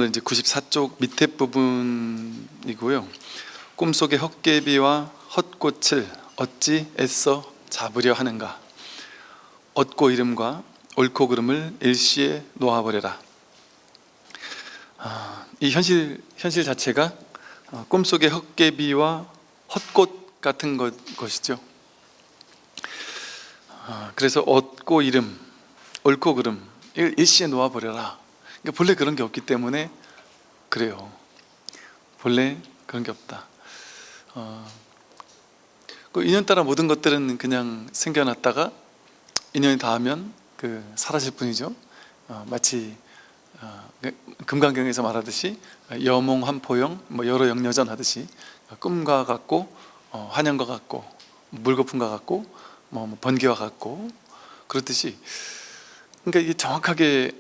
오늘 이제 94쪽 밑에 부분이고요. 꿈속의 헛개비와 헛꽃을 어찌 애써 잡으려 하는가. 얻고 이름과 옳고 그름을 일시에 놓아버려라. 이 현실 자체가 꿈속의 헛개비와 헛꽃 같은 것이죠. 그래서 얻고 이름, 옳고 그름 이걸 일시에 놓아버려라. 그러니까 본래 그런 게 없기 때문에 그래요. 본래 그런 게 없다. 그 인연 따라 모든 것들은 그냥 생겨났다가 인연이 닿으면 사라질 뿐이죠. 마치 금강경에서 말하듯이 여몽한포영, 여러 영여전 하듯이 꿈과 같고 환영과 같고 물거품과 같고 번개와 같고 그렇듯이, 그러니까 이게 정확하게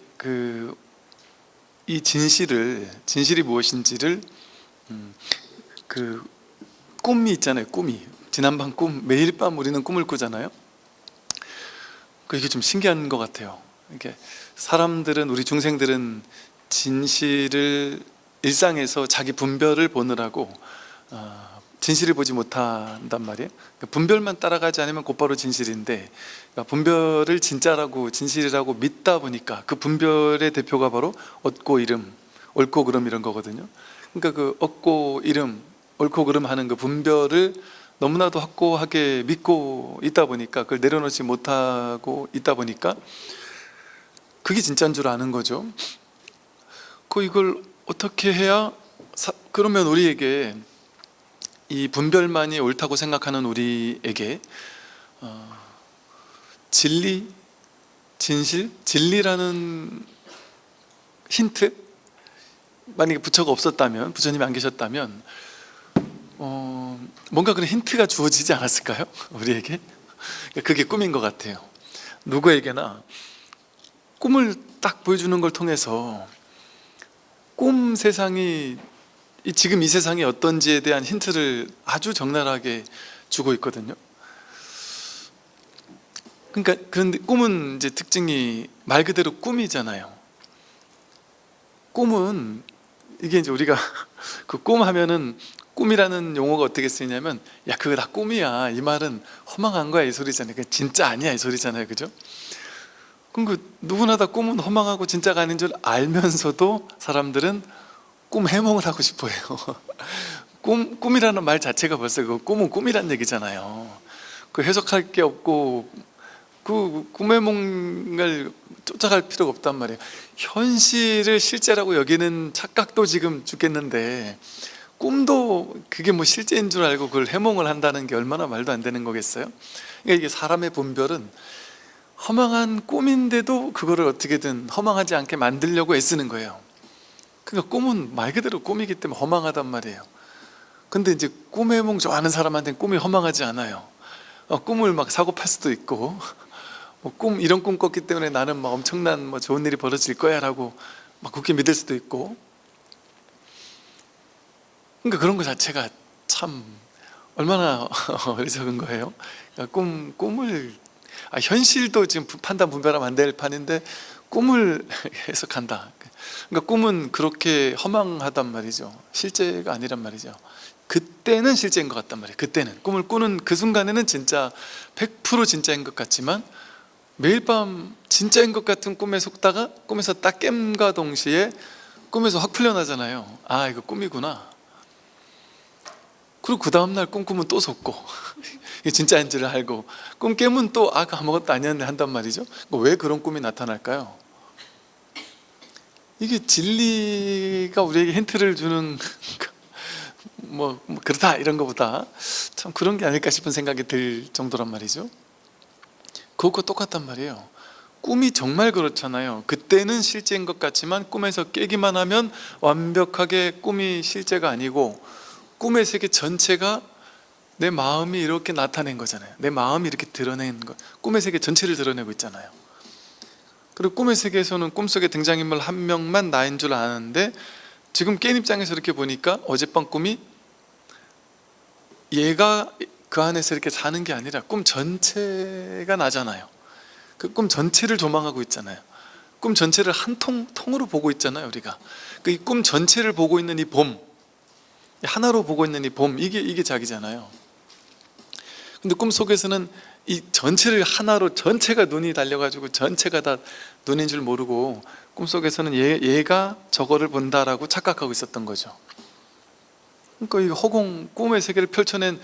이 진실이 무엇인지를 꿈이 있잖아요. 꿈이 지난밤 꿈, 매일 밤 우리는 꿈을 꾸잖아요. 이게 좀 신기한 것 같아요. 이게 사람들은, 우리 중생들은 진실을 일상에서 자기 분별을 보느라고 진실을 보지 못한단 말이에요. 분별만 따라가지 않으면 곧바로 진실인데, 분별을 진짜라고 진실이라고 믿다 보니까 그 분별의 대표가 바로 얻고 이름, 옳고 그름 이런 거거든요. 그러니까 얻고 이름, 옳고 그름 하는 그 분별을 너무나도 확고하게 믿고 있다 보니까, 그걸 내려놓지 못하고 있다 보니까 그게 진짜인 줄 아는 거죠. 이걸 어떻게 해야, 그러면 우리에게, 이 분별만이 옳다고 생각하는 우리에게 진리, 진실, 진리라는 힌트, 만약에 부처가 없었다면, 부처님이 안 계셨다면 뭔가 그런 힌트가 주어지지 않았을까요? 우리에게. 그게 꿈인 것 같아요. 누구에게나 꿈을 딱 보여주는 걸 통해서 꿈 세상이, 지금 이 세상이 어떤지에 대한 힌트를 아주 적나라하게 주고 있거든요. 그런데 꿈은 이제 특징이 말 그대로 꿈이잖아요. 꿈은 이게 이제 우리가 꿈 하면은, 꿈이라는 용어가 어떻게 쓰이냐면, 야 그거 다 꿈이야, 이 말은 허망한 거야, 이 소리잖아요. 진짜 아니야, 이 소리잖아요. 그죠? 그럼 누구나 다 꿈은 허망하고 진짜가 아닌 줄 알면서도 사람들은 꿈 해몽을 하고 싶어 해요. 꿈이라는 말 자체가 벌써 꿈은 꿈이란 얘기잖아요. 해석할 게 없고 꿈해몽을 쫓아갈 필요가 없단 말이에요. 현실을 실제라고 여기는 착각도 지금 죽겠는데, 꿈도 그게 실제인 줄 알고 그걸 해몽을 한다는 게 얼마나 말도 안 되는 거겠어요? 그러니까 이게 사람의 분별은 허망한 꿈인데도 그거를 어떻게든 허망하지 않게 만들려고 애쓰는 거예요. 그러니까 꿈은 말 그대로 꿈이기 때문에 허망하단 말이에요. 근데 이제 꿈 해몽 좋아하는 사람한테는 꿈이 허망하지 않아요. 꿈을 사고 팔 수도 있고, 이런 꿈 꿨기 때문에 나는 엄청난 좋은 일이 벌어질 거야 라고 그렇게 믿을 수도 있고. 그러니까 그런 것 자체가 참 얼마나 어리석은 거예요. 그러니까 꿈을, 현실도 지금 판단 분별하면 안 될 판인데 꿈을 해석한다. 그러니까 꿈은 그렇게 허망하단 말이죠. 실제가 아니란 말이죠. 그때는 실제인 것 같단 말이에요. 그때는 꿈을 꾸는 그 순간에는 진짜 100% 진짜인 것 같지만, 매일 밤 진짜인 것 같은 꿈에 속다가 꿈에서 딱 깸과 동시에 꿈에서 확 풀려나잖아요. 이거 꿈이구나. 그리고 그 다음날 꿈꾸면 또 속고 이게 진짜인 줄 알고, 꿈 깨면 또 아무것도 아니었네 한단 말이죠. 왜 그런 꿈이 나타날까요? 이게 진리가 우리에게 힌트를 주는 그렇다 이런 것보다 참 그런 게 아닐까 싶은 생각이 들 정도란 말이죠. 그것과 똑같단 말이에요. 꿈이 정말 그렇잖아요. 그때는 실제인 것 같지만 꿈에서 깨기만 하면 완벽하게 꿈이 실제가 아니고, 꿈의 세계 전체가 내 마음이 이렇게 나타낸 거잖아요. 내 마음이 이렇게 드러낸 것, 꿈의 세계 전체를 드러내고 있잖아요. 그리고 꿈의 세계에서는 꿈속의 등장인물 한 명만 나인 줄 아는데, 지금 깬 입장에서 이렇게 보니까 어젯밤 꿈이 얘가 그 안에서 이렇게 사는 게 아니라 꿈 전체가 나잖아요. 그 꿈 전체를 조망하고 있잖아요. 꿈 전체를 한 통으로 보고 있잖아요. 우리가 이 꿈 전체를 보고 있는 이 봄, 하나로 보고 있는 이 봄, 이게 자기잖아요. 근데 꿈속에서는 이 전체를 하나로, 전체가 눈이 달려가지고 전체가 다 눈인 줄 모르고 꿈속에서는 얘가 저거를 본다라고 착각하고 있었던 거죠. 그러니까 이 허공, 꿈의 세계를 펼쳐낸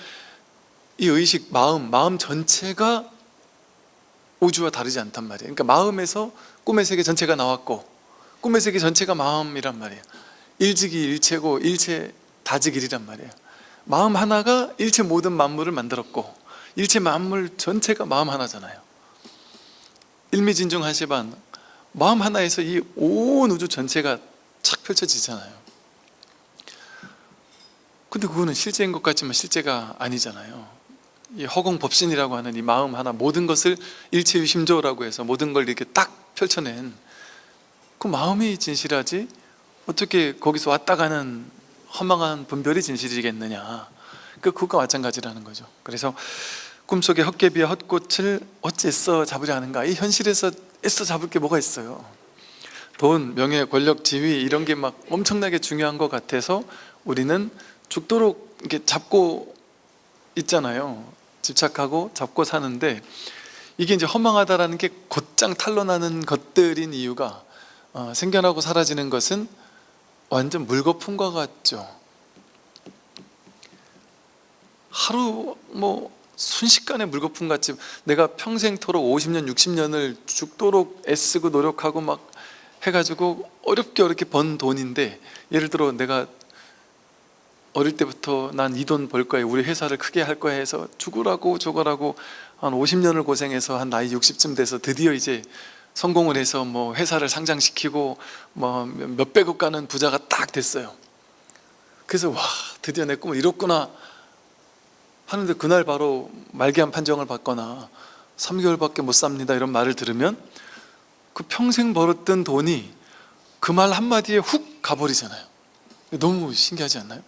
이 의식, 마음 전체가 우주와 다르지 않단 말이에요. 그러니까 마음에서 꿈의 세계 전체가 나왔고 꿈의 세계 전체가 마음이란 말이에요. 일직이 일체고 일체 다직일이란 말이에요. 마음 하나가 일체 모든 만물을 만들었고 일체 만물 전체가 마음 하나잖아요. 일미진중하시반, 마음 하나에서 이 온 우주 전체가 착 펼쳐지잖아요. 근데 그거는 실제인 것 같지만 실제가 아니잖아요. 이 허공법신이라고 하는 이 마음 하나, 모든 것을 일체유심조라고 해서 모든 걸 이렇게 딱 펼쳐낸 그 마음이 진실하지 어떻게 거기서 왔다 가는 허망한 분별이 진실이겠느냐. 그것과 마찬가지라는 거죠. 그래서 꿈속의 헛개비와 헛꽃을 어찌 애써 잡으려 하는가. 이 현실에서 애써 잡을 게 뭐가 있어요. 돈, 명예, 권력, 지위 이런 게 막 엄청나게 중요한 것 같아서 우리는 죽도록 이렇게 잡고 있잖아요. 집착하고 잡고 사는데, 이게 이제 허망하다라는 게 곧장 탄로나는 것들인 이유가 생겨나고 사라지는 것은 완전 물거품과 같죠. 하루 순식간에 물거품 같이 내가 평생토록 50년 60년을 죽도록 애쓰고 노력하고 막 해가지고 어렵게 번 돈인데, 예를 들어 내가 어릴 때부터 난 이 돈 벌 거야, 우리 회사를 크게 할 거야 해서 죽으라고 저거라고 한 50년을 고생해서 한 나이 60쯤 돼서 드디어 이제 성공을 해서 회사를 상장시키고 몇백억 가는 부자가 딱 됐어요. 그래서 와, 드디어 내 꿈을 이뤘구나 하는데, 그날 바로 말기암 판정을 받거나 3개월밖에 못 삽니다 이런 말을 들으면 그 평생 벌었던 돈이 그 말 한마디에 훅 가버리잖아요. 너무 신기하지 않나요?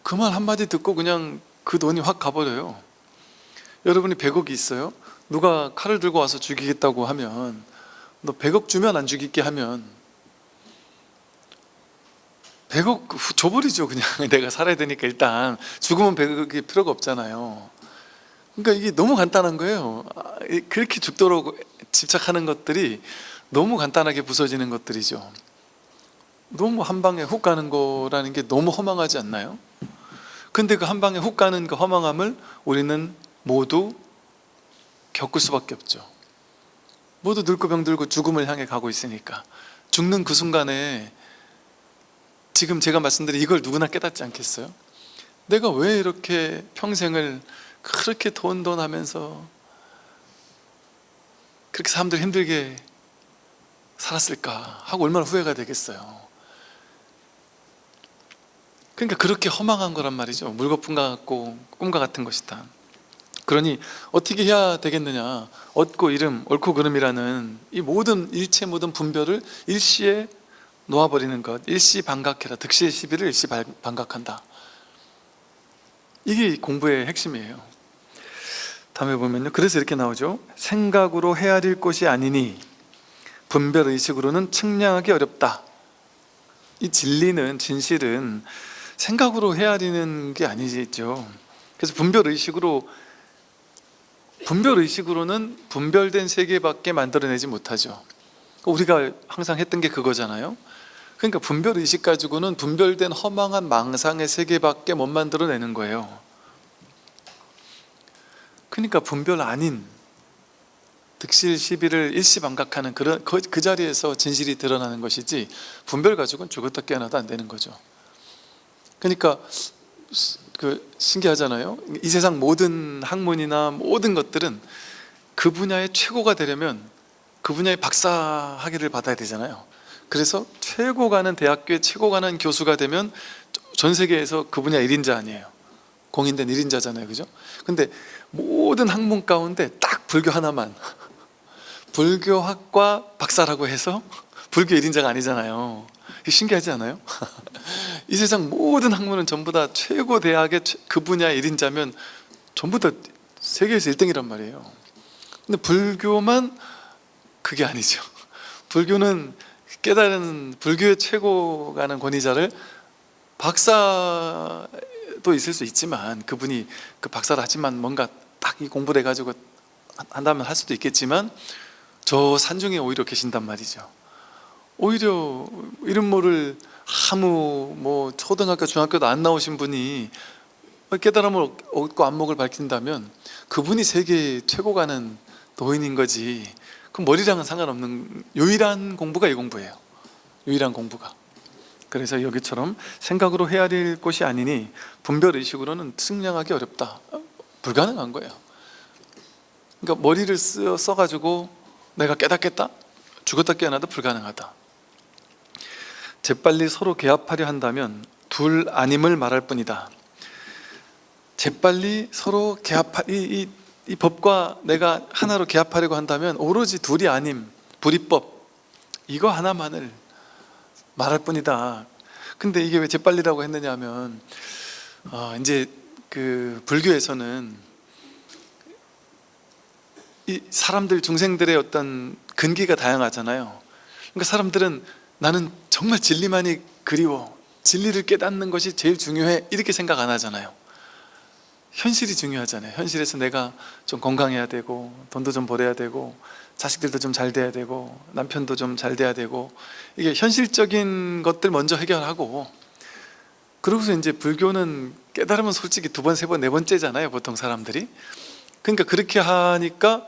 그 말 한마디 듣고 그냥 그 돈이 확 가버려요. 여러분이 100억이 있어요. 누가 칼을 들고 와서 죽이겠다고 하면, 너 100억 주면 안 죽일게 하면 100억 줘버리죠. 그냥 내가 살아야 되니까 일단 죽으면 100억이 필요가 없잖아요. 그러니까 이게 너무 간단한 거예요. 그렇게 죽도록 집착하는 것들이 너무 간단하게 부서지는 것들이죠. 너무 한 방에 훅 가는 거라는 게 너무 허망하지 않나요? 근데 그 한 방에 훅 가는 그 허망함을 우리는 모두 겪을 수밖에 없죠. 모두 늙고 병들고 죽음을 향해 가고 있으니까. 죽는 그 순간에 지금 제가 말씀드린 이걸 누구나 깨닫지 않겠어요? 내가 왜 이렇게 평생을 그렇게 돈 하면서 그렇게 사람들 힘들게 살았을까 하고 얼마나 후회가 되겠어요. 그러니까 그렇게 허망한 거란 말이죠. 물거품과 같고 꿈과 같은 것이다. 그러니 어떻게 해야 되겠느냐. 얻고 이름, 옳고 그름이라는 이 모든 일체 모든 분별을 일시에 놓아버리는 것. 일시 반각해라. 득실 시비를 일시 반각한다. 이게 공부의 핵심이에요. 다음에 보면요, 그래서 이렇게 나오죠. 생각으로 헤아릴 것이 아니니 분별의식으로는 측량하기 어렵다. 이 진리는, 진실은 생각으로 헤아리는 게 아니죠. 그래서 분별의식으로는 분별된 세계밖에 만들어내지 못하죠. 우리가 항상 했던 게 그거잖아요. 그러니까 분별의식 가지고는 분별된 허망한 망상의 세계밖에 못 만들어내는 거예요. 그러니까 분별 아닌 득실 시비를 일시반각하는 그 자리에서 진실이 드러나는 것이지, 분별 가지고는 죽었다 깨어나도 안 되는 거죠. 그러니까 신기하잖아요. 이 세상 모든 학문이나 모든 것들은 그 분야의 최고가 되려면 그 분야의 박사 학위를 받아야 되잖아요. 그래서 최고 가는 대학교에 최고 가는 교수가 되면 전 세계에서 그 분야 1인자 아니에요. 공인된 1인자잖아요. 그죠? 근데 모든 학문 가운데 딱 불교 하나만 불교학과 박사라고 해서 불교 1인자가 아니잖아요. 신기하지 않아요? 이 세상 모든 학문은 전부 다 최고 대학의 그 분야 1인자면 전부 다 세계에서 1등이란 말이에요. 근데 불교만 그게 아니죠. 불교는 깨달은 불교의 최고가는 권위자를 박사도 있을 수 있지만 그분이 그 박사를 하지만 뭔가 딱 이 공부를 해가지고 한다면 할 수도 있겠지만 저 산중에 오히려 계신단 말이죠. 오히려 이름 모를 아무 뭐 초등학교 중학교도 안 나오신 분이 깨달음을 얻고 안목을 밝힌다면 그분이 세계 최고가는 도인인 거지. 그럼 머리랑은 상관없는 유일한 공부가 이 공부예요. 유일한 공부가. 그래서 여기처럼 생각으로 헤아릴 것이 아니니 분별의식으로는 측량하기 어렵다. 불가능한 거예요. 그러니까 머리를 써가지고 내가 깨닫겠다? 죽었다 깨어나도 불가능하다. 재빨리 서로 개합하려 한다면 둘 아님을 말할 뿐이다. 재빨리 서로 이 법과 내가 하나로 개합하려고 한다면 오로지 둘이 아님, 불이법 이거 하나만을 말할 뿐이다. 근데 이게 왜 재빨리라고 했느냐 하면 이제 그 불교에서는 이 사람들 중생들의 어떤 근기가 다양하잖아요. 그러니까 사람들은 나는 정말 진리만이 그리워, 진리를 깨닫는 것이 제일 중요해 이렇게 생각 안 하잖아요. 현실이 중요하잖아요. 현실에서 내가 좀 건강해야 되고 돈도 좀 벌어야 되고 자식들도 좀 잘 돼야 되고 남편도 좀 잘 돼야 되고 이게 현실적인 것들 먼저 해결하고 그러고서 이제 불교는 깨달으면 솔직히 두 번, 세 번, 네 번째잖아요 보통 사람들이. 그러니까 그렇게 하니까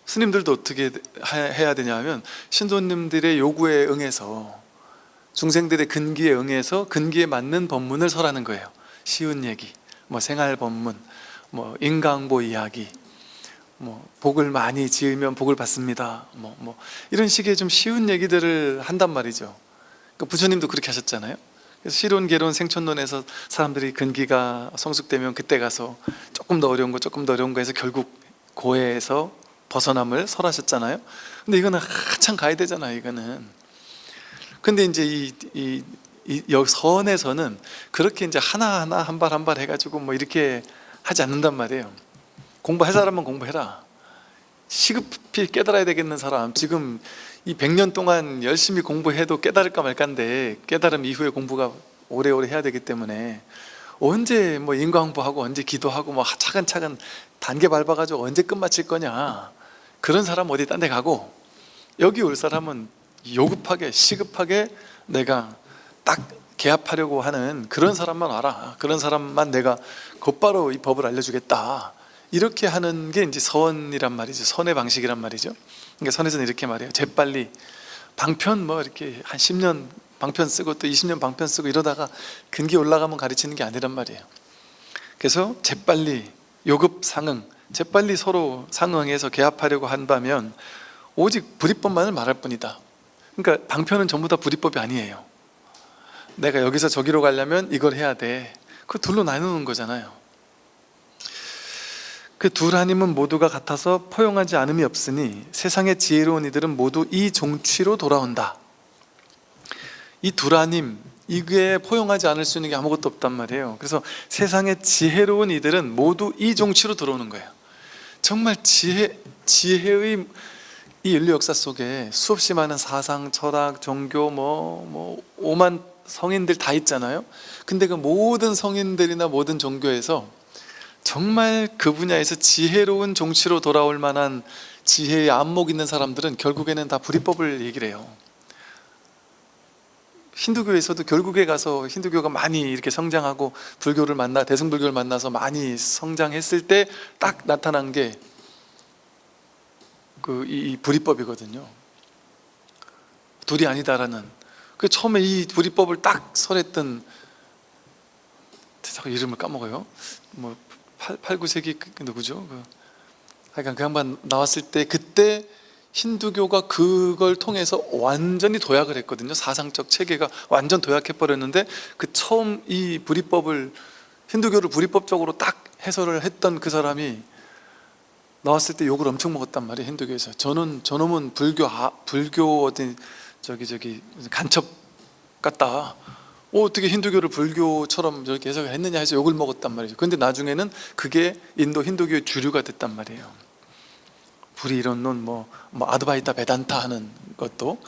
스님들도 어떻게 해야 되냐면 신도님들의 요구에 응해서 중생들의 근기에 응해서 근기에 맞는 법문을 설하는 거예요. 쉬운 얘기, 뭐 생활 법문, 뭐 인강보 이야기, 뭐 복을 많이 지으면 복을 받습니다. 뭐 이런 식의 좀 쉬운 얘기들을 한단 말이죠. 그러니까 부처님도 그렇게 하셨잖아요. 그래서 실론, 계론, 생촌론에서 사람들이 근기가 성숙되면 그때 가서 조금 더 어려운 거 해서 결국 고해에서 벗어남을 설하셨잖아요. 근데 이거는 한참 가야 되잖아요. 이거는. 근데 이제 이 선에서는 그렇게 이제 하나하나 한 발 한 발 해가지고 뭐 이렇게 하지 않는단 말이에요. 공부할 사람은 공부해라. 시급히 깨달아야 되겠는 사람, 지금 이 100년 동안 열심히 공부해도 깨달을까 말까인데 깨달음 이후에 공부가 오래오래 해야 되기 때문에 언제 뭐 인과응보하고 언제 기도하고 뭐 차근차근 단계 밟아가지고 언제 끝마칠 거냐. 그런 사람 어디 딴 데 가고 여기 올 사람은 요급하게 시급하게 내가 딱 개합하려고 하는 그런 사람만 와라. 그런 사람만 내가 곧바로 이 법을 알려주겠다. 이렇게 하는 게 이제 선이란 말이죠. 선의 방식이란 말이죠. 그러니까 선에서는 이렇게 말해요. 재빨리 방편 뭐 이렇게 한 10년 방편 쓰고 또 20년 방편 쓰고 이러다가 근기 올라가면 가르치는 게 아니란 말이에요. 그래서 재빨리 요급 상응, 재빨리 서로 상응해서 개합하려고 한다면 오직 불이법만을 말할 뿐이다. 그러니까 방편은 전부 다 불이법이 아니에요. 내가 여기서 저기로 가려면 이걸 해야 돼. 그 둘로 나누는 거잖아요. 그 둘 하님은 모두가 같아서 포용하지 않음이 없으니 세상의 지혜로운 이들은 모두 이 종취로 돌아온다. 이 둘 하님, 이게 포용하지 않을 수 있는 게 아무것도 없단 말이에요. 그래서 세상의 지혜로운 이들은 모두 이 종취로 들어오는 거예요. 정말 지혜의 이 인류 역사 속에 수없이 많은 사상, 철학, 종교, 뭐 오만 성인들 다 있잖아요. 근데 그 모든 성인들이나 모든 종교에서 정말 그 분야에서 지혜로운 종치로 돌아올 만한 지혜의 안목 있는 사람들은 결국에는 다 불이법을 얘기를 해요. 힌두교에서도 결국에 가서 힌두교가 많이 이렇게 성장하고 불교를 대승불교를 만나서 많이 성장했을 때 딱 나타난 게 이 불이법이거든요. 둘이 아니다라는. 그 처음에 이 불이법을 딱 설했던, 자꾸 이름을 까먹어요. 뭐 8, 9세기 누구죠? 하여간 그 양반 나왔을 때 그때 힌두교가 그걸 통해서 완전히 도약을 했거든요. 사상적 체계가 완전 도약해 버렸는데 그 처음 이 불이법을 힌두교를 불이법적으로 딱 해설을 했던 그 사람이 나왔을 때 욕을 엄청 먹었단 말이에요. 힌두교에서. 저놈은 불교 어디 저기 간첩 같다. 어떻게 힌두교를 불교처럼 저렇게 해석을 했느냐 해서 욕을 먹었단 말이죠. 근데 나중에는 그게 인도 힌두교의 주류가 됐단 말이에요. 불이 이론론, 뭐 아드바이타 베단타 하는 것도.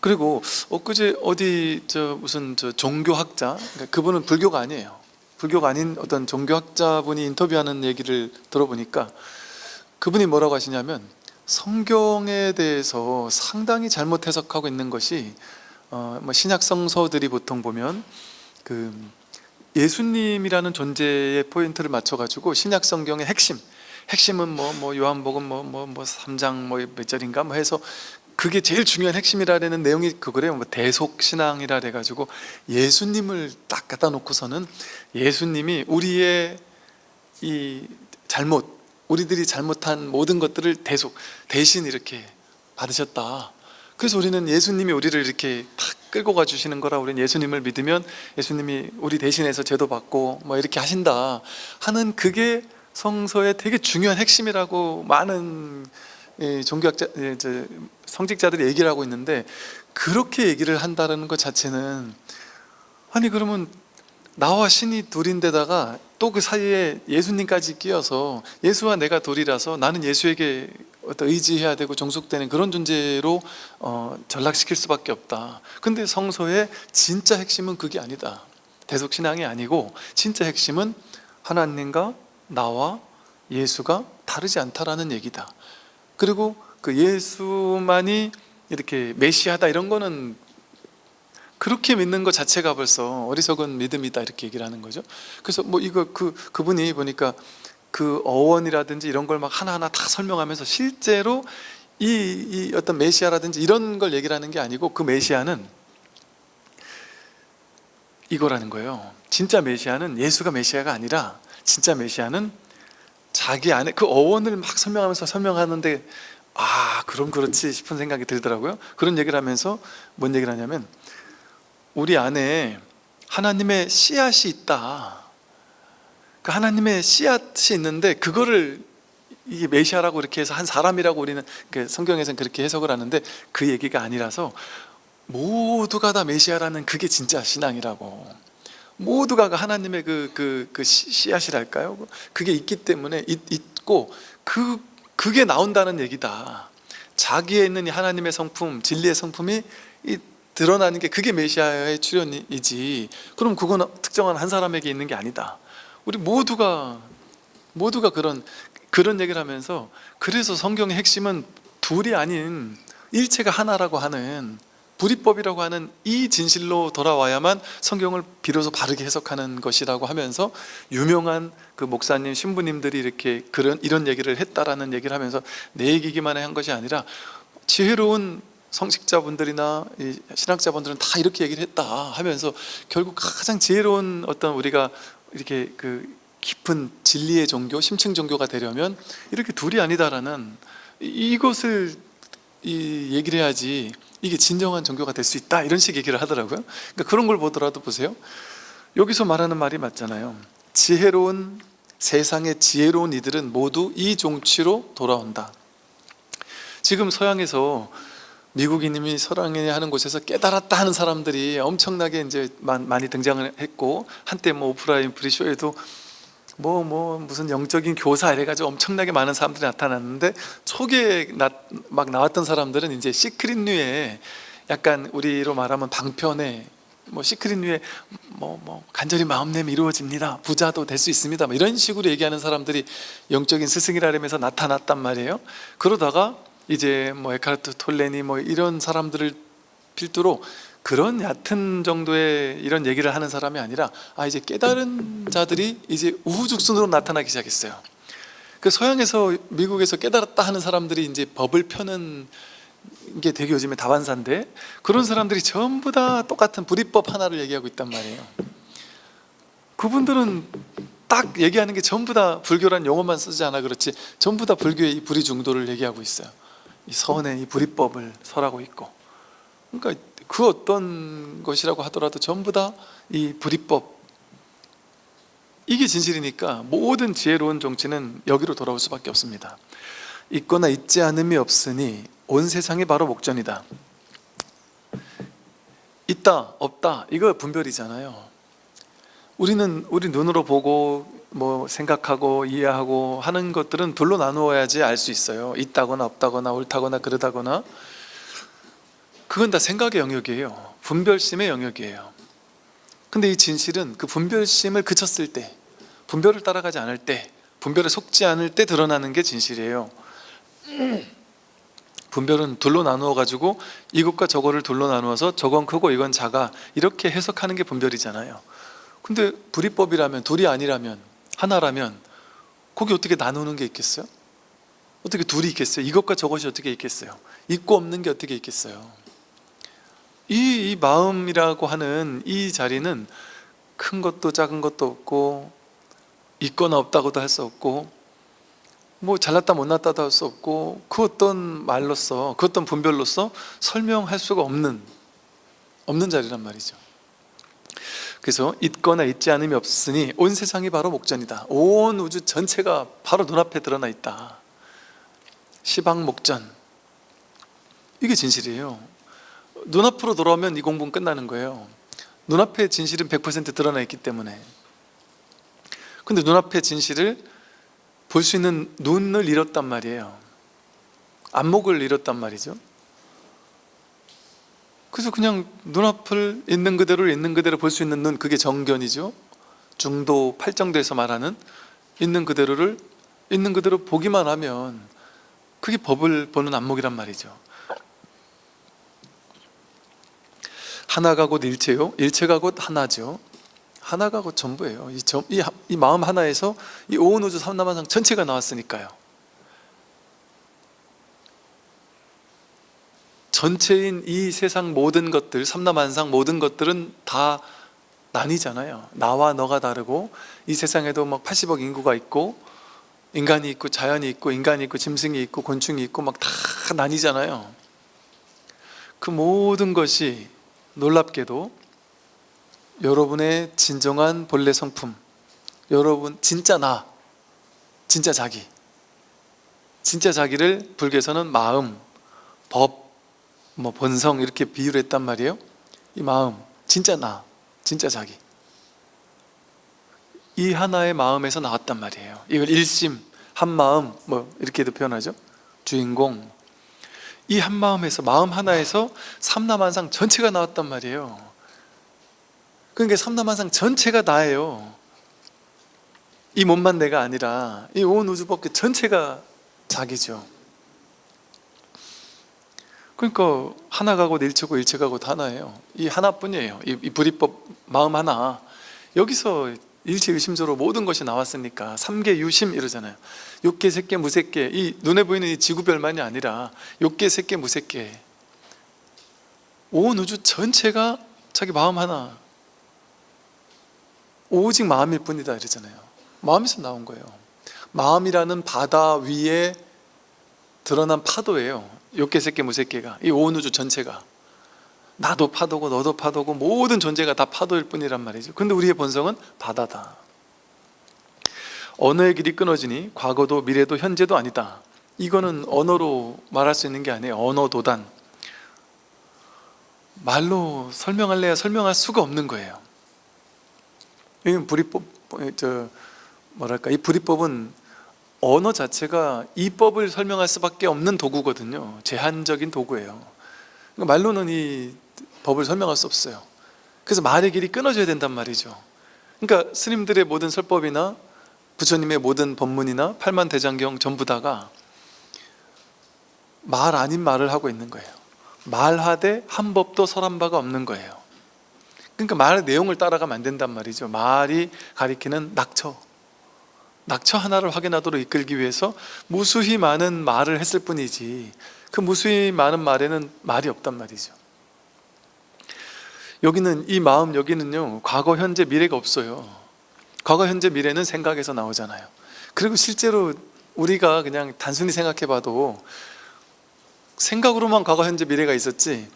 그리고 엊그제 어디 무슨 종교학자, 그러니까 그분은 불교가 아니에요. 불교가 아닌 어떤 종교학자분이 인터뷰하는 얘기를 들어보니까 그분이 뭐라고 하시냐면, 성경에 대해서 상당히 잘못 해석하고 있는 것이 신약 성서들이 보통 보면 그 예수님이라는 존재의 포인트를 맞춰가지고 신약 성경의 핵심은 뭐 요한복음 뭐 3장 몇 절인가 뭐 해서 그게 제일 중요한 핵심이라는 내용이 그거래요. 뭐 대속신앙이라 해가지고 예수님을 딱 갖다 놓고서는 예수님이 우리의 이 우리들이 잘못한 모든 것들을 대신 이렇게 받으셨다. 그래서 우리는 예수님이 우리를 이렇게 탁 끌고 가 주시는 거라, 우리는 예수님을 믿으면 예수님이 우리 대신해서 죄도 받고 뭐 이렇게 하신다 하는, 그게 성서의 되게 중요한 핵심이라고 많은 종교학자, 성직자들이 얘기를 하고 있는데, 그렇게 얘기를 한다는 것 자체는, 아니 그러면 나와 신이 둘인데다가 또 그 사이에 예수님까지 끼어서 예수와 내가 둘이라서 나는 예수에게 어떤 의지해야 되고 종속되는 그런 존재로 전락시킬 수밖에 없다. 근데 성서의 진짜 핵심은 그게 아니다. 대속신앙이 아니고 진짜 핵심은 하나님과 나와 예수가 다르지 않다라는 얘기다. 그리고 그 예수만이 이렇게 메시아다, 이런 거는 그렇게 믿는 것 자체가 벌써 어리석은 믿음이다, 이렇게 얘기를 하는 거죠. 그래서 뭐 이거 그분이 보니까 그 어원이라든지 이런 걸 막 하나하나 다 설명하면서 실제로 이 어떤 메시아라든지 이런 걸 얘기를 하는 게 아니고, 그 메시아는 이거라는 거예요. 진짜 메시아는 예수가 메시아가 아니라, 진짜 메시아는 자기 안에 그 어원을 막 설명하는데, 그럼 그렇지 싶은 생각이 들더라고요. 그런 얘기를 하면서 뭔 얘기를 하냐면, 우리 안에 하나님의 씨앗이 있다. 그 하나님의 씨앗이 있는데 그거를 이게 메시아라고 이렇게 해서 한 사람이라고 우리는 성경에서는 그렇게 해석을 하는데, 그 얘기가 아니라서 모두가 다 메시아라는, 그게 진짜 신앙이라고. 모두가 하나님의 그 씨앗이랄까요? 그게 있기 때문에 있고 그게 나온다는 얘기다. 자기에 있는 이 하나님의 성품, 진리의 성품이 드러나는 게, 그게 메시아의 출현이지, 그럼 그건 특정한 한 사람에게 있는 게 아니다. 우리 모두가 그런 얘기를 하면서, 그래서 성경의 핵심은 둘이 아닌 일체가 하나라고 하는, 불이법이라고 하는 이 진실로 돌아와야만 성경을 비로소 바르게 해석하는 것이라고 하면서, 유명한 그 목사님, 신부님들이 이렇게 이런 얘기를 했다라는 얘기를 하면서 내 얘기기만 한 것이 아니라, 지혜로운 성직자분들이나 신학자분들은 다 이렇게 얘기를 했다 하면서, 결국 가장 지혜로운 어떤 우리가 이렇게 그 깊은 진리의 종교, 심층 종교가 되려면 이렇게 둘이 아니다라는 이것을 얘기를 해야지 이게 진정한 종교가 될 수 있다, 이런 식의 얘기를 하더라고요. 그러니까 그런 걸 보더라도 보세요. 여기서 말하는 말이 맞잖아요. 세상의 지혜로운 이들은 모두 이 종치로 돌아온다. 지금 서양에서 미국인님이 서양에 하는 곳에서 깨달았다 하는 사람들이 엄청나게 이제 많이 등장을 했고, 한때 뭐 오프라 윈프리 쇼에도 무슨 영적인 교사 이래가지고 엄청나게 많은 사람들이 나타났는데, 초기에 막 나왔던 사람들은 이제 시크릿류에, 약간 우리로 말하면 방편에 시크릿류에 간절히 마음 내면 이루어집니다, 부자도 될 수 있습니다, 이런 식으로 얘기하는 사람들이 영적인 스승이라면서 나타났단 말이에요. 그러다가 이제 에카르트 톨레니 이런 사람들을 필두로 그런 얕은 정도의 이런 얘기를 하는 사람이 아니라, 이제 깨달은 자들이 이제 우후죽순으로 나타나기 시작했어요. 그 서양에서, 미국에서 깨달았다 하는 사람들이 이제 법을 펴는 게 되게 요즘에 다반사인데, 그런 사람들이 전부 다 똑같은 불이법 하나를 얘기하고 있단 말이에요. 그분들은 딱 얘기하는 게 전부 다 불교란 용어만 쓰지 않아 그렇지, 전부 다 불교의 이 불의 중도를 얘기하고 있어요. 이 선의 이 불이법을 설하고 있고, 그러니까 그 어떤 것이라고 하더라도 전부 다 이 불이법, 이게 진실이니까 모든 지혜로운 정치는 여기로 돌아올 수밖에 없습니다. 있거나 있지 않음이 없으니 온 세상이 바로 목전이다. 있다 없다, 이거 분별이잖아요. 우리는 우리 눈으로 보고 뭐 생각하고 이해하고 하는 것들은 둘로 나누어야지 알 수 있어요. 있다거나 없다거나 옳다거나 그러다거나. 그건 다 생각의 영역이에요. 분별심의 영역이에요. 근데 이 진실은 그 분별심을 그쳤을 때, 분별을 따라가지 않을 때, 분별에 속지 않을 때 드러나는 게 진실이에요. 분별은 둘로 나누어 가지고 이것과 저거를 둘로 나누어서 저건 크고 이건 작아 이렇게 해석하는 게 분별이잖아요. 근데 불이법이라면, 둘이 아니라면, 하나라면 거기 어떻게 나누는 게 있겠어요? 어떻게 둘이 있겠어요? 이것과 저것이 어떻게 있겠어요? 있고 없는 게 어떻게 있겠어요? 이 마음이라고 하는 이 자리는 큰 것도 작은 것도 없고, 있거나 없다고도 할 수 없고, 뭐 잘났다 못났다도 할 수 없고, 그 어떤 말로서, 그 어떤 분별로서 설명할 수가 없는 자리란 말이죠. 그래서 있거나 있지 않음이 없으니 온 세상이 바로 목전이다. 온 우주 전체가 바로 눈앞에 드러나 있다. 시방목전. 이게 진실이에요. 눈앞으로 돌아오면 이 공부는 끝나는 거예요. 눈앞에 진실은 100% 드러나 있기 때문에. 근데 눈앞의 진실을 볼 수 있는 눈을 잃었단 말이에요. 안목을 잃었단 말이죠. 그래서 그냥 눈앞을 있는 그대로 볼 수 있는 눈, 그게 정견이죠. 중도 팔정도에서 말하는 있는 그대로를 있는 그대로 보기만 하면 그게 법을 보는 안목이란 말이죠. 하나가 곧 일체요, 일체가 곧 하나죠. 하나가 곧 전부예요. 이 마음 하나에서 이 온 우주 삼라만상 전체가 나왔으니까요. 전체인 이 세상 모든 것들, 삼라만상 모든 것들은 다 나뉘잖아요. 나와 너가 다르고, 이 세상에도 막 80억 인구가 있고, 인간이 있고 자연이 있고 인간이 있고 짐승이 있고 곤충이 있고 막 다 나뉘잖아요. 그 모든 것이 놀랍게도 여러분의 진정한 본래 성품, 여러분 진짜 나, 진짜 자기, 진짜 자기를 불교에서는 마음, 법, 뭐 본성 이렇게 비유를 했단 말이에요. 이 마음, 진짜 나, 진짜 자기, 이 하나의 마음에서 나왔단 말이에요. 이걸 일심, 한마음 뭐 이렇게도 표현하죠. 주인공. 이 한마음에서, 마음 하나에서 삼라만상 전체가 나왔단 말이에요. 그러니까 삼라만상 전체가 나예요. 이 몸만 내가 아니라 이 온 우주법계 전체가 자기죠. 그러니까 하나가 곧 일체고 일체가 곧 하나예요. 이 하나뿐이에요. 이 불이법 마음 하나. 여기서 일체의심조로 모든 것이 나왔으니까 삼계 유심 이러잖아요. 욕계, 색계, 무색계. 이 눈에 보이는 이 지구별만이 아니라 욕계, 색계, 무색계, 온 우주 전체가 자기 마음 하나, 오직 마음일 뿐이다 이러잖아요. 마음에서 나온 거예요. 마음이라는 바다 위에 드러난 파도예요. 욕계, 색계, 무색계가, 이 온 우주 전체가. 나도 파도고 너도 파도고 모든 존재가 다 파도일 뿐이란 말이죠. 근데 우리의 본성은 바다다. 언어의 길이 끊어지니 과거도 미래도 현재도 아니다. 이거는 언어로 말할 수 있는 게 아니에요. 언어도단. 말로 설명할래야 설명할 수가 없는 거예요. 이 불이법, 이 불이법은 언어 자체가 이 법을 설명할 수밖에 없는 도구거든요. 제한적인 도구예요. 그러니까 말로는 이 법을 설명할 수 없어요. 그래서 말의 길이 끊어져야 된단 말이죠. 그러니까 스님들의 모든 설법이나 부처님의 모든 법문이나 팔만대장경 전부 다가 말 아닌 말을 하고 있는 거예요. 말하되 한 법도 설한 바가 없는 거예요. 그러니까 말의 내용을 따라가면 안 된단 말이죠. 말이 가리키는 낙처 하나를 확인하도록 이끌기 위해서 무수히 많은 말을 했을 뿐이지, 그 무수히 많은 말에는 말이 없단 말이죠. 여기는 이 마음, 여기는요 과거, 현재, 미래가 없어요. 과거, 현재, 미래는 생각에서 나오잖아요. 그리고 실제로 우리가 그냥 단순히 생각해봐도 생각으로만 과거, 현재, 미래가 있었지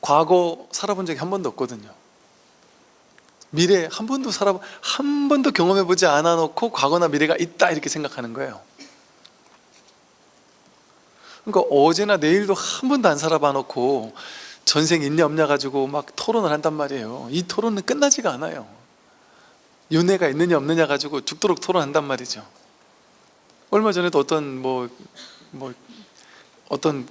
과거 살아본 적이 한 번도 없거든요. 미래 한 번도 경험해보지 않아 놓고 과거나 미래가 있다 이렇게 생각하는 거예요. 그러니까 어제나 내일도 한 번도 안 살아봐 놓고 전생 있냐 없냐 가지고 막 토론을 한단 말이에요. 이 토론은 끝나지가 않아요. 윤회가 있느냐 없느냐 가지고 죽도록 토론한단 말이죠. 얼마 전에도 어떤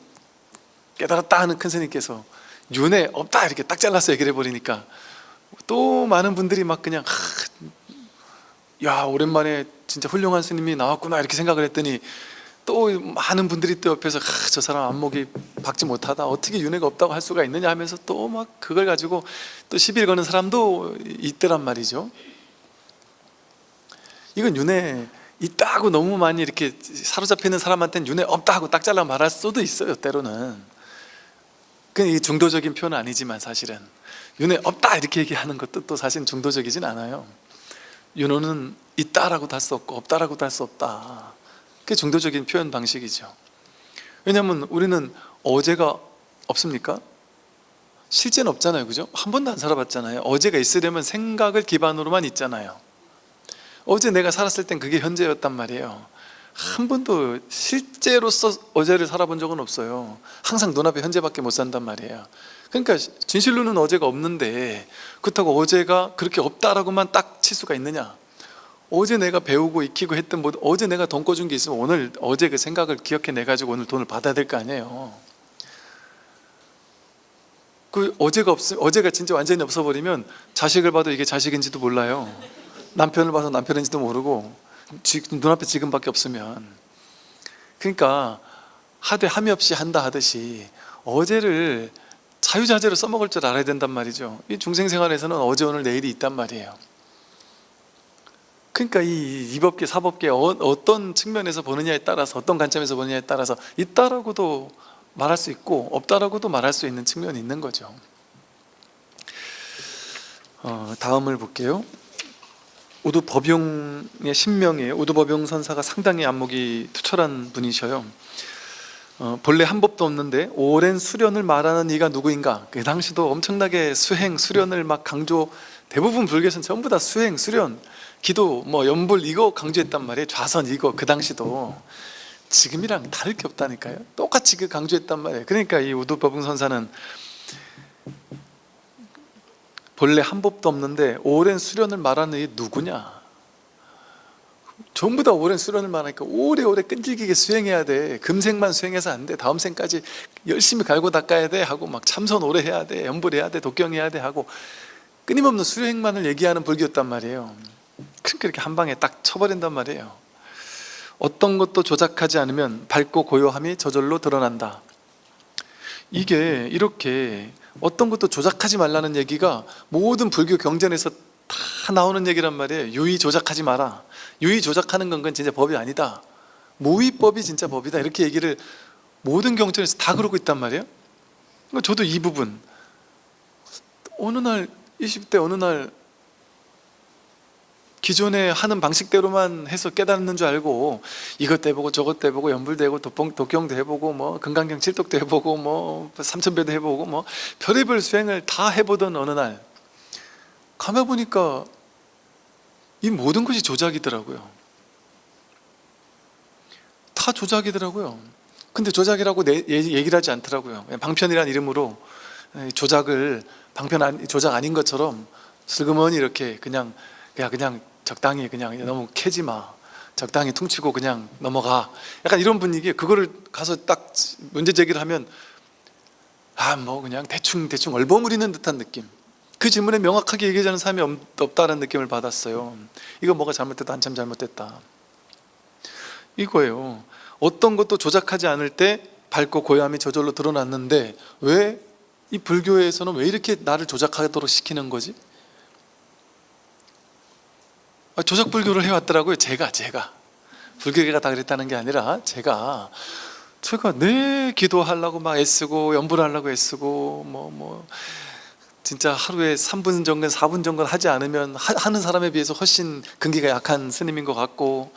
깨달았다 하는 큰 스님께서 윤회 없다 이렇게 딱 잘라서 얘기를 해버리니까 또 많은 분들이 막 그냥 야 오랜만에 진짜 훌륭한 스님이 나왔구나 이렇게 생각을 했더니 또 많은 분들이 또 옆에서 저 사람 안목이 박지 못하다 어떻게 윤회가 없다고 할 수가 있느냐 하면서 또 막 그걸 가지고 또 시비를 거는 사람도 있더란 말이죠. 이건 윤회 있다고 너무 많이 이렇게 사로잡혀 있는 사람한테는 윤회 없다 하고 딱 잘라 말할 수도 있어요. 때로는 그게 중도적인 표현은 아니지만 사실은 윤회 없다 이렇게 얘기하는 것도 또 사실은 중도적이진 않아요. 윤회는 있다라고도 할 수 없고 없다라고도 할 수 없다. 그게 중도적인 표현 방식이죠. 왜냐하면 우리는 어제가 없습니까? 실제는 없잖아요, 그죠? 한 번도 안 살아봤잖아요. 어제가 있으려면 생각을 기반으로만 있잖아요. 어제 내가 살았을 땐 그게 현재였단 말이에요. 한 번도 실제로서 어제를 살아본 적은 없어요. 항상 눈앞에 현재밖에 못 산단 말이에요. 그러니까 진실로는 어제가 없는데 그렇다고 어제가 그렇게 없다라고만 딱 칠 수가 있느냐? 어제 내가 배우고 익히고 했던 어제 내가 돈 꿔준 게 있으면 오늘 어제 그 생각을 기억해 가지고 오늘 돈을 받아야 될 거 아니에요. 그 어제가 진짜 완전히 없어버리면 자식을 봐도 이게 자식인지도 몰라요. 남편을 봐서 남편인지도 모르고 눈앞에 지금밖에 없으면. 그러니까 하되 함이 없이 한다 하듯이 어제를 자유자재로 써먹을 줄 알아야 된단 말이죠. 이 중생생활에서는 어제 오늘 내일이 있단 말이에요. 그러니까 이 이법계 사법계 어떤 측면에서 보느냐에 따라서 어떤 관점에서 보느냐에 따라서 있다라고도 말할 수 있고 없다라고도 말할 수 있는 측면이 있는 거죠. 다음을 볼게요. 우두법용의 신명이에요. 우두법용 선사가 상당히 안목이 투철한 분이셔요. 본래 한 법도 없는데 오랜 수련을 말하는 이가 누구인가. 그 당시도 엄청나게 수행, 수련을 막 강조. 대부분 불교에서는 전부 다 수행, 수련, 기도, 연불 이거 강조했단 말이에요. 좌선 이거 그 당시도. 지금이랑 다를 게 없다니까요. 똑같이 그 강조했단 말이에요. 그러니까 이 우두법용 선사는 본래 한 법도 없는데 오랜 수련을 말하는 이 누구냐? 전부 다 오랜 수련을 말하니까 오래오래 끈질기게 수행해야 돼. 금생만 수행해서 안 돼. 다음 생까지 열심히 갈고 닦아야 돼 하고 막 참선 오래 해야 돼. 연불해야 돼. 독경해야 돼 하고 끊임없는 수행만을 얘기하는 불교였단 말이에요. 그러니까 이렇게 한 방에 딱 쳐버린단 말이에요. 어떤 것도 조작하지 않으면 밝고 고요함이 저절로 드러난다. 이게 이렇게 어떤 것도 조작하지 말라는 얘기가 모든 불교 경전에서 다 나오는 얘기란 말이에요. 유의 조작하지 마라. 유의 조작하는 건 진짜 법이 아니다. 무의법이 진짜 법이다. 이렇게 얘기를 모든 경전에서 다 그러고 있단 말이에요. 그러니까 저도 이 부분 어느 날 20대 어느 날 기존에 하는 방식대로만 해서 깨닫는 줄 알고 이것도 해보고 저것도 해보고 연불도 해보고 독경도 해보고 금강경 칠독도 해보고 삼천배도 해보고 별의별 수행을 다 해보던 어느 날 가만 보니까 이 모든 것이 조작이더라고요. 다 조작이더라고요. 근데 조작이라고 얘기를 하지 않더라고요. 방편이란 이름으로 조작 아닌 것처럼 슬그머니 이렇게 그냥 적당히 그냥 너무 캐지 마. 적당히 퉁치고 그냥 넘어가. 약간 이런 분위기. 그거를 가서 딱 문제 제기를 하면 그냥 대충 얼버무리는 듯한 느낌. 그 질문에 명확하게 얘기하는 사람이 없다는 느낌을 받았어요. 이거 뭐가 잘못됐다 한참 잘못됐다 이거예요. 어떤 것도 조작하지 않을 때 밝고 고요함이 저절로 드러났는데 왜 이 불교에서는 왜 이렇게 나를 조작하도록 시키는 거지? 조작 불교를 해왔더라고요. 제가 불교계가 다 그랬다는 게 아니라 제가 내 기도하려고 막 애쓰고 연불하려고 애쓰고 진짜 하루에 3분 정근 4분 정근 하지 않으면 하는 사람에 비해서 훨씬 근기가 약한 스님인 것 같고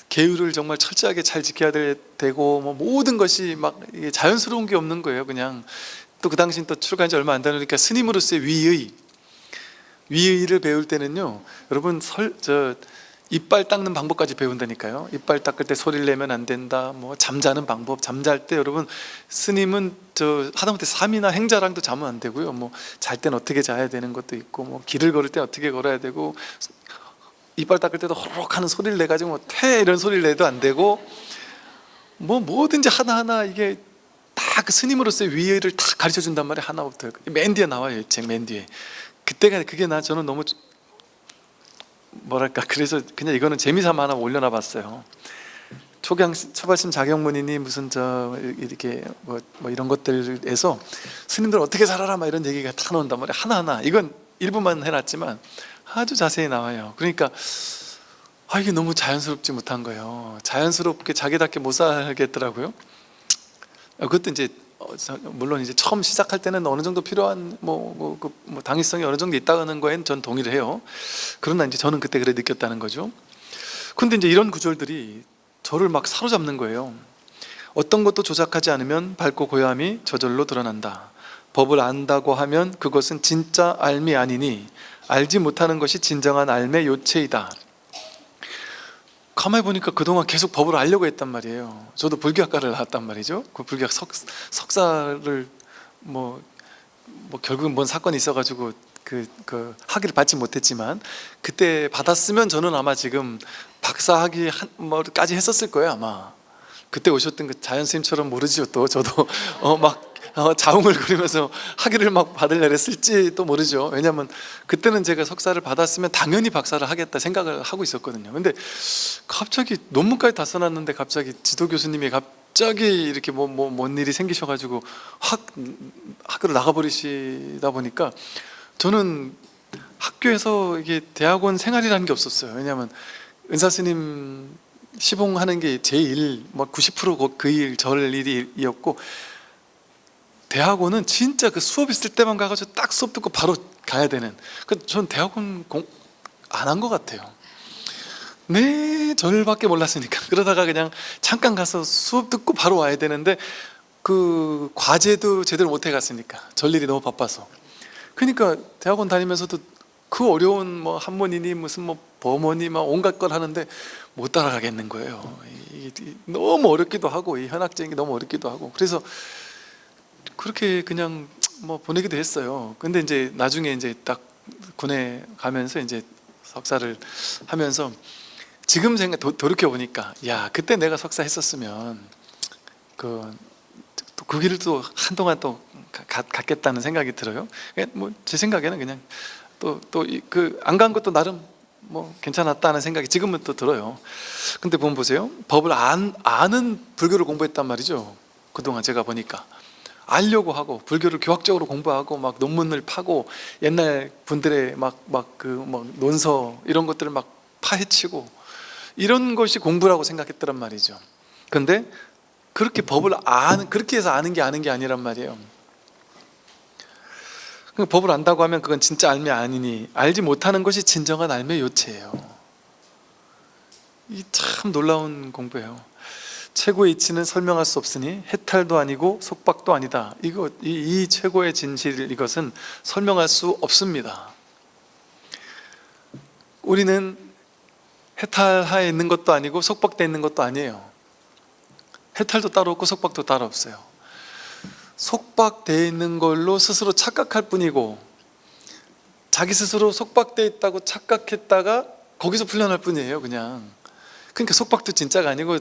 계율을 정말 철저하게 잘 지켜야 되고 모든 것이 막 자연스러운 게 없는 거예요. 그냥 또 그 당시엔 또 출가한 지 얼마 안 되니까 스님으로서의 위의를 배울 때는요, 여러분 이빨 닦는 방법까지 배운다니까요. 이빨 닦을 때 소리를 내면 안 된다. 잠자는 방법, 잠잘 때 여러분 스님은 하다못해 삼이나 행자랑도 자면 안 되고요. 잘 때는 어떻게 자야 되는 것도 있고 길을 걸을 때 어떻게 걸어야 되고 이빨 닦을 때도 호로록 하는 소리를 내가지고 뭐 퇴 이런 소리를 내도 안 되고, 뭐 뭐든지 하나하나 이게 다 그 스님으로서의 위의를 다 가르쳐 준단 말이에요. 하나부터 맨 뒤에 나와요. 책 맨 뒤에. 그때가 그게 저는 너무 뭐랄까, 그래서 그냥 이거는 재미삼아 하나 올려놔 봤어요. 초발심 자격문이니 무슨 이렇게 뭐 이런 것들에서 스님들 어떻게 살아라 막 이런 얘기가 다 나온단 말이에요. 하나하나. 이건 일부만 해놨지만 아주 자세히 나와요. 그러니까 이게 너무 자연스럽지 못한 거예요. 자연스럽게 자기답게 못 살겠더라고요. 그것도 이제 물론 이제 처음 시작할 때는 어느 정도 필요한 당위성이 어느 정도 있다는 거엔 전 동의를 해요. 그러나 이제 저는 그때 그래 느꼈다는 거죠. 근데 이제 이런 구절들이 저를 막 사로잡는 거예요. 어떤 것도 조작하지 않으면 밝고 고요함이 저절로 드러난다. 법을 안다고 하면 그것은 진짜 알미 아니니 알지 못하는 것이 진정한 알의 요체이다. 가만히 보니까 그동안 계속 법을 알려고 했단 말이에요. 저도 불교학과를 나왔단 말이죠. 그 불교학 석사를 결국은 뭔 사건이 있어가지고 그 학위를 받지 못했지만, 그때 받았으면 저는 아마 지금 박사 학위 까지 했었을 거예요 아마. 그때 오셨던 그 자연 스님처럼 모르지요. 또 저도 자웅을 그리면서 학위를 막 받으려 했을지 또 모르죠. 왜냐하면 그때는 제가 석사를 받았으면 당연히 박사를 하겠다 생각을 하고 있었거든요. 근데 갑자기 논문까지 다 써놨는데 갑자기 지도 교수님이 갑자기 이렇게 뭔 일이 생기셔가지고 학교를 나가버리시다 보니까 저는 학교에서 이게 대학원 생활이라는 게 없었어요. 왜냐하면 은사 스님 시봉하는 게 제 일, 90% 그 일, 절 일이었고, 대학원은 진짜 그 수업 있을 때만 가가지고 딱 수업 듣고 바로 가야 되는. 전 대학원 안 한 것 같아요. 네, 절밖에 몰랐으니까. 그러다가 그냥 잠깐 가서 수업 듣고 바로 와야 되는데 그 과제도 제대로 못 해갔으니까, 절 일이 너무 바빠서. 그러니까 대학원 다니면서도 그 어려운 한문이니 무슨 범어니 온갖 걸 하는데 못 따라가겠는 거예요. 너무 어렵기도 하고, 이 현학적인 게 너무 어렵기도 하고. 그래서 그렇게 그냥 보내기도 했어요. 근데 이제 나중에 이제 딱 군에 가면서 이제 석사를 하면서 지금 돌이켜 보니까, 야, 그때 내가 석사 했었으면 그 길을 또 한동안 또 갔겠다는 생각이 들어요. 제 생각에는 그냥 안 간 것도 나름 괜찮았다는 생각이 지금은 또 들어요. 근데 보세요. 법을 아는 불교를 공부했단 말이죠. 그동안 제가 보니까 알려고 하고 불교를 교학적으로 공부하고 논문을 파고 옛날 분들의 논서 이런 것들을 파헤치고 이런 것이 공부라고 생각했더란 말이죠. 근데 그렇게 그렇게 해서 아는 게 아니란 말이에요. 법을 안다고 하면 그건 진짜 알미 아니니 알지 못하는 것이 진정한 알미의 요체예요. 이 참 놀라운 공부예요. 최고의 이치는 설명할 수 없으니 해탈도 아니고 속박도 아니다. 이 최고의 진실, 이것은 설명할 수 없습니다. 우리는 해탈하에 있는 것도 아니고 속박되어 있는 것도 아니에요. 해탈도 따로 없고 속박도 따로 없어요. 속박되어 있는 걸로 스스로 착각할 뿐이고, 자기 스스로 속박되어 있다고 착각했다가 거기서 풀려날 뿐이에요. 그냥. 그러니까 속박도 진짜가 아니고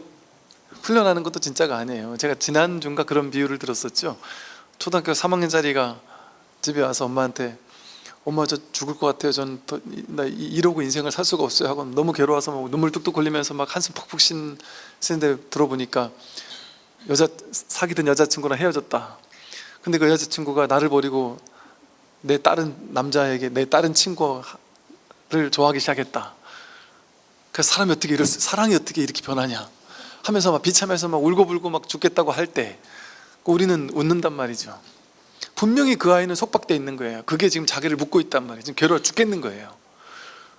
풀려나는 것도 진짜가 아니에요. 제가 지난주인가 그런 비유를 들었었죠. 초등학교 3학년짜리가 집에 와서 엄마한테, 엄마 저 죽을 것 같아요. 나 이러고 인생을 살 수가 없어요 하고 너무 괴로워서 눈물 뚝뚝 흘리면서 한숨 푹푹 쉬는데 들어보니까 사귀던 여자친구랑 헤어졌다. 근데 그 여자친구가 나를 버리고 내 다른 남자에게, 내 다른 친구를 좋아하기 시작했다. 그래서 사랑이 어떻게 이렇게 변하냐 하면서 비참해서 울고불고 죽겠다고 할 때 우리는 웃는단 말이죠. 분명히 그 아이는 속박되어 있는 거예요. 그게 지금 자기를 묶고 있단 말이에요. 지금 괴로워 죽겠는 거예요.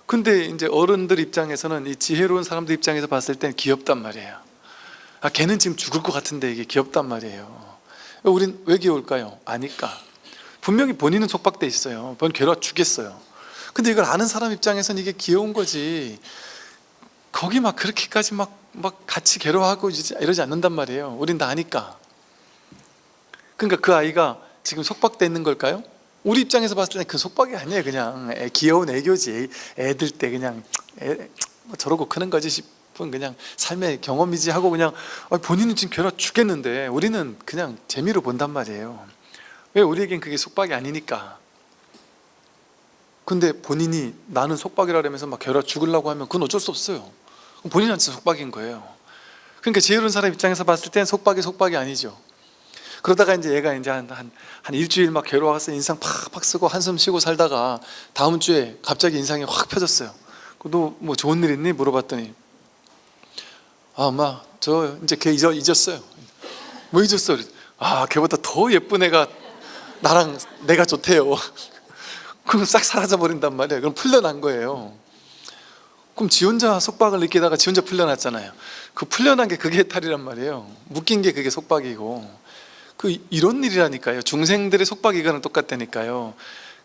근데 이제 어른들 입장에서는, 이 지혜로운 사람들 입장에서 봤을 땐 귀엽단 말이에요. 걔는 지금 죽을 것 같은데 이게 귀엽단 말이에요. 우린 왜 귀여울까요? 아니까. 분명히 본인은 속박돼 있어요. 본인 괴로워 죽겠어요. 근데 이걸 아는 사람 입장에서는 이게 귀여운 거지, 거기 그렇게까지 같이 괴로워하고 이러지 않는단 말이에요. 우린 다 아니까. 그러니까 그 아이가 지금 속박돼 있는 걸까요? 우리 입장에서 봤을 때 그 속박이 아니에요. 그냥 귀여운 애교지. 애들 때 그냥 뭐 저러고 크는 거지 싶은 그냥 삶의 경험이지 하고 그냥 본인은 지금 괴로워 죽겠는데 우리는 그냥 재미로 본단 말이에요. 왜? 우리에겐 그게 속박이 아니니까. 근데 본인이 나는 속박이라 그러면서 막 괴로워 죽으려고 하면 그건 어쩔 수 없어요. 본인한테 속박인 거예요. 그러니까 지혜로운 사람 입장에서 봤을 땐 속박이 아니죠. 그러다가 이제 얘가 이제 한 일주일 막 괴로워서 인상 팍팍 쓰고 한숨 쉬고 살다가 다음 주에 갑자기 인상이 확 펴졌어요. 너 뭐 좋은 일 있니? 물어봤더니 엄마 저 이제 걔 잊었어요. 뭐 잊었어? 걔보다 더 예쁜 애가 나랑 내가 좋대요. 그럼 싹 사라져 버린단 말이에요. 그럼 풀려난 거예요. 그럼 지 혼자 속박을 느끼다가 지 혼자 풀려났잖아요. 그 풀려난 게 그게 해탈이란 말이에요. 묶인 게 그게 속박이고, 이런 일이라니까요. 중생들의 속박 이거는 똑같다니까요.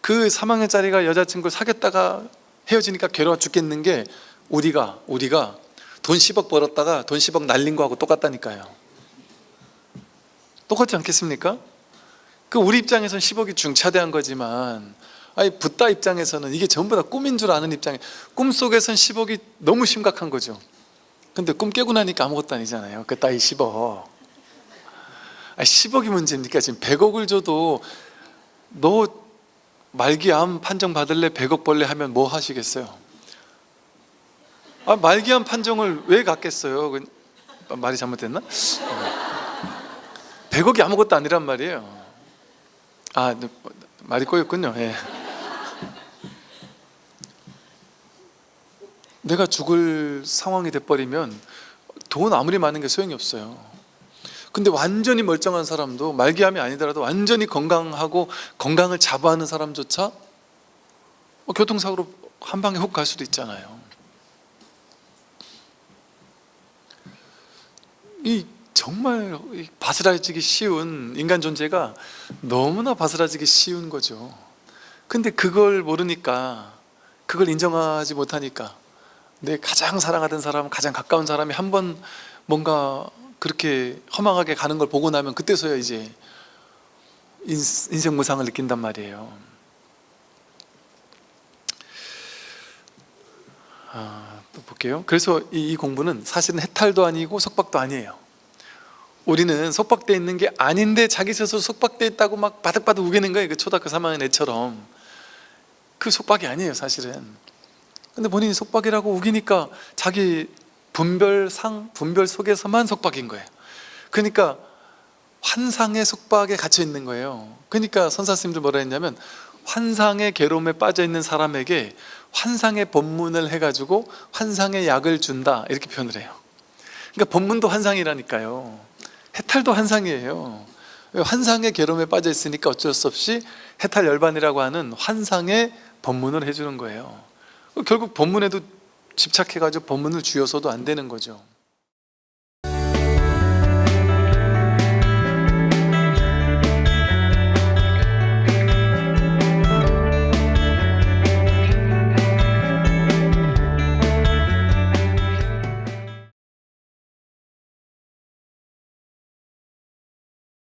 그 3학년짜리가 여자친구를 사귀었다가 헤어지니까 괴로워 죽겠는 게 우리가 돈 10억 벌었다가 돈 10억 날린 거하고 똑같다니까요. 똑같지 않겠습니까? 우리 입장에서는 10억이 중차대한 거지만 붓다 입장에서는 이게 전부 다 꿈인 줄 아는 입장에 꿈속에선 10억이 너무 심각한 거죠. 근데 꿈 깨고 나니까 아무것도 아니잖아요. 그 따위 10억 10억이 문제입니까? 지금 100억을 줘도 너 말기암 판정 받을래 100억 벌래 하면 뭐 하시겠어요? 말기암 판정을 왜 갖겠어요? 말이 잘못됐나? 100억이 아무것도 아니란 말이에요. 말이 꼬였군요. 예. 내가 죽을 상황이 돼버리면 돈 아무리 많은 게 소용이 없어요. 근데 완전히 멀쩡한 사람도, 말기암이 아니더라도 완전히 건강하고 건강을 자부하는 사람조차 교통사고로 한 방에 훅 갈 수도 있잖아요. 정말 바스라지기 쉬운 인간 존재가 너무나 바스라지기 쉬운 거죠. 근데 그걸 모르니까, 그걸 인정하지 못하니까 내 가장 사랑하던 사람, 가장 가까운 사람이 한 번 뭔가 그렇게 허망하게 가는 걸 보고 나면 그때서야 이제 인생 무상을 느낀단 말이에요. 또 볼게요. 그래서 이 공부는 사실은 해탈도 아니고 속박도 아니에요. 우리는 속박되어 있는 게 아닌데 자기 스스로 속박되어 있다고 막 바득바득 우기는 거예요. 그 초등학교 3학년 애처럼. 그 속박이 아니에요, 사실은. 근데 본인이 속박이라고 우기니까 자기 분별 속에서만 속박인 거예요. 그러니까 환상의 속박에 갇혀 있는 거예요. 그러니까 선사스님들 뭐라 했냐면, 환상의 괴로움에 빠져 있는 사람에게 환상의 법문을 해가지고 환상의 약을 준다, 이렇게 표현을 해요. 그러니까 법문도 환상이라니까요. 해탈도 환상이에요. 환상의 괴로움에 빠져 있으니까 어쩔 수 없이 해탈 열반이라고 하는 환상의 법문을 해주는 거예요. 결국 법문에도 집착해가지고 법문을 쥐어서도 안 되는 거죠.